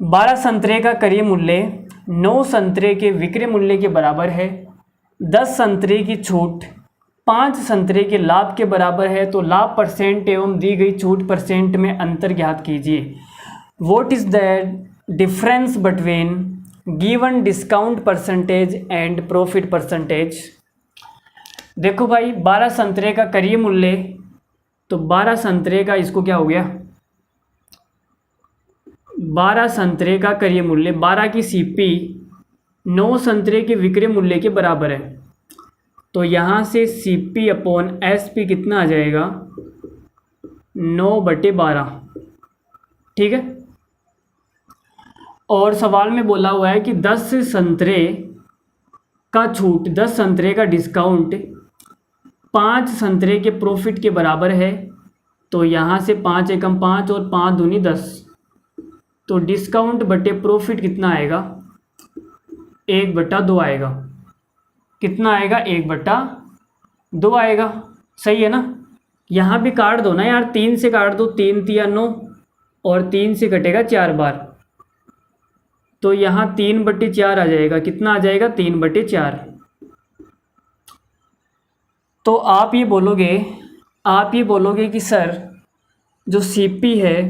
12 संतरे का क्रय मूल्य 9 संतरे के विक्रय मूल्य के बराबर है। 10 संतरे की छूट 5 संतरे के लाभ के बराबर है, तो लाभ परसेंट एवं दी गई छूट परसेंट में अंतर ज्ञात कीजिए। What is the difference between given discount percentage and profit percentage. देखो भाई 12 संतरे का क्रय मूल्य, तो 12 संतरे का इसको क्या हो गया, 12 संतरे का क्रय मूल्य 12 की सीपी 9 संतरे के विक्रय मूल्य के बराबर है। तो यहाँ से सीपी अपॉन एसपी कितना आ जाएगा, 9/12। ठीक है। और सवाल में बोला हुआ है कि 10 संतरे का छूट, 10 संतरे का डिस्काउंट 5 संतरे के प्रॉफिट के बराबर है। तो यहाँ से 5 एकम 5 और 5 दूनी 10, तो डिस्काउंट बटे प्रॉफिट कितना आएगा, 1/2 आएगा। कितना आएगा, 1/2 आएगा। सही है ना। यहाँ भी काट दो ना यार, 3 से काट दो, 3 तिया 9 और 3 से कटेगा 4 बार, तो यहाँ 3/4 आ जाएगा। कितना आ जाएगा, 3/4। तो आप ये बोलोगे कि सर जो सीपी है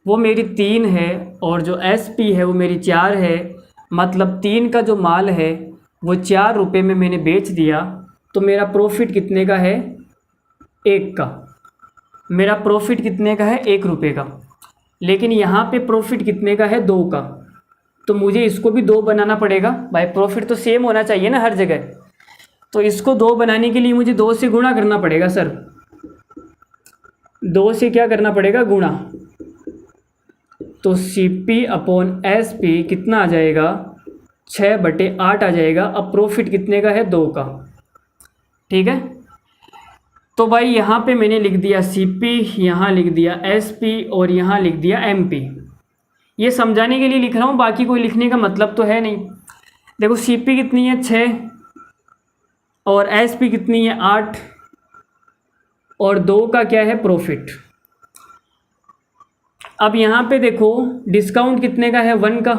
वो मेरी 3 है और जो एसपी है वो मेरी 4 है, मतलब 3 का जो माल है वो 4 रुपये में मैंने बेच दिया, तो मेरा प्रॉफिट कितने का है, 1 का। मेरा प्रॉफिट कितने का है, 1 रुपये का। लेकिन यहाँ पे प्रॉफिट कितने का है, 2 का। तो मुझे इसको भी 2 बनाना पड़ेगा भाई, प्रॉफिट तो सेम होना चाहिए ना हर जगह। तो इसको 2 बनाने के लिए मुझे 2 से गुणा करना पड़ेगा सर। 2 से क्या करना पड़ेगा, गुणा। तो सीपी अपॉन एसपी कितना आ जाएगा, 6/8 आ जाएगा। अब प्रॉफिट कितने का है, 2 का। ठीक है। तो भाई यहाँ पे मैंने लिख दिया सीपी, यहाँ लिख दिया एसपी और यहाँ लिख दिया एमपी। ये समझाने के लिए लिख रहा हूँ, बाकी कोई लिखने का मतलब तो है नहीं। देखो सीपी कितनी है, 6 और एसपी कितनी है, 8 और 2 का क्या है, प्रॉफिट। अब यहाँ पे देखो डिस्काउंट कितने का है, 1 का।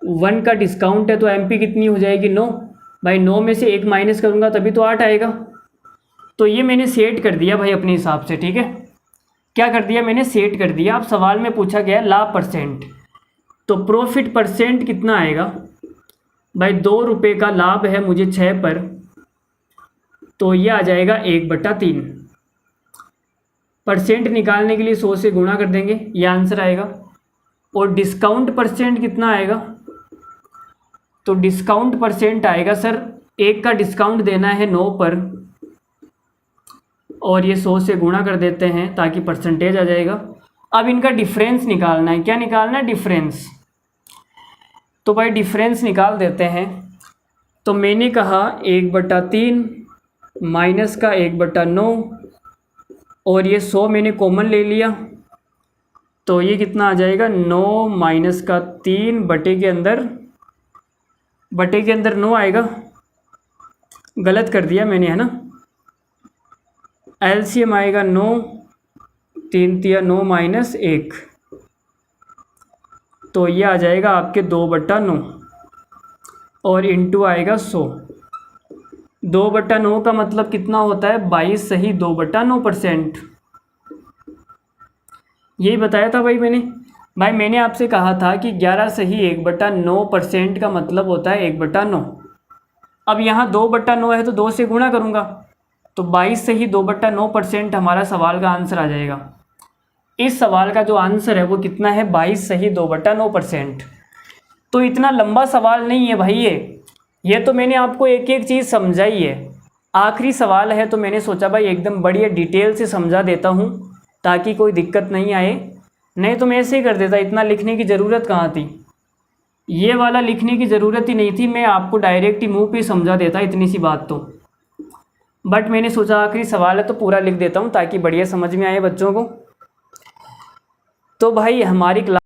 1 का डिस्काउंट है, तो एमपी कितनी हो जाएगी, 9। भाई 9 में से 1 माइनस करूँगा तभी तो 8 आएगा। तो ये मैंने सेट कर दिया भाई अपने हिसाब से। ठीक है। क्या कर दिया मैंने, सेट कर दिया। अब सवाल में पूछा गया लाभ परसेंट, तो प्रॉफिट परसेंट कितना आएगा भाई, 2 रुपये का लाभ है मुझे 6 पर, तो ये आ जाएगा 1/3। परसेंट निकालने के लिए 100 से गुणा कर देंगे, ये आंसर आएगा। और डिस्काउंट परसेंट कितना आएगा, तो डिस्काउंट परसेंट आएगा सर, 1 का डिस्काउंट देना है 9 पर, और ये 100 से गुणा कर देते हैं ताकि परसेंटेज आ जाएगा। अब इनका डिफरेंस निकालना है। क्या निकालना है, डिफरेंस। तो भाई डिफरेंस निकाल देते हैं। तो मैंने कहा 1/3 माइनस का 1/9, और ये 100 मैंने कॉमन ले लिया, तो ये कितना आ जाएगा, 9 माइनस का 3 बटे के अंदर 9 आएगा। गलत कर दिया मैंने, है ना। एलसीएम आएगा 9, 3 तिया 9 माइनस 1, तो ये आ जाएगा आपके 2/9, और इंटू आएगा 100। 2/9 का मतलब कितना होता है, 22 सही 2/9%। यही बताया था भाई मैंने आपसे कहा था कि 11 सही 1/9% का मतलब होता है 1/9। अब यहाँ 2/9 है तो 2 से गुणा करूँगा, तो 22 सही 2/9% हमारा सवाल का आंसर आ जाएगा। इस सवाल का जो आंसर है वो कितना है, 22 सही 2/9%। तो इतना लंबा सवाल नहीं है भाई ये तो मैंने आपको एक एक चीज़ समझाई है। आखिरी सवाल है तो मैंने सोचा भाई एकदम बढ़िया डिटेल से समझा देता हूँ ताकि कोई दिक्कत नहीं आए, नहीं तो मैं ऐसे ही कर देता, इतना लिखने की ज़रूरत कहाँ थी। ये वाला लिखने की ज़रूरत ही नहीं थी, मैं आपको डायरेक्ट ही मुँह पे समझा देता इतनी सी बात तो। बट मैंने सोचा आखिरी सवाल है तो पूरा लिख देता हूँ ताकि बढ़िया समझ में आए बच्चों को। तो भाई हमारी क्लास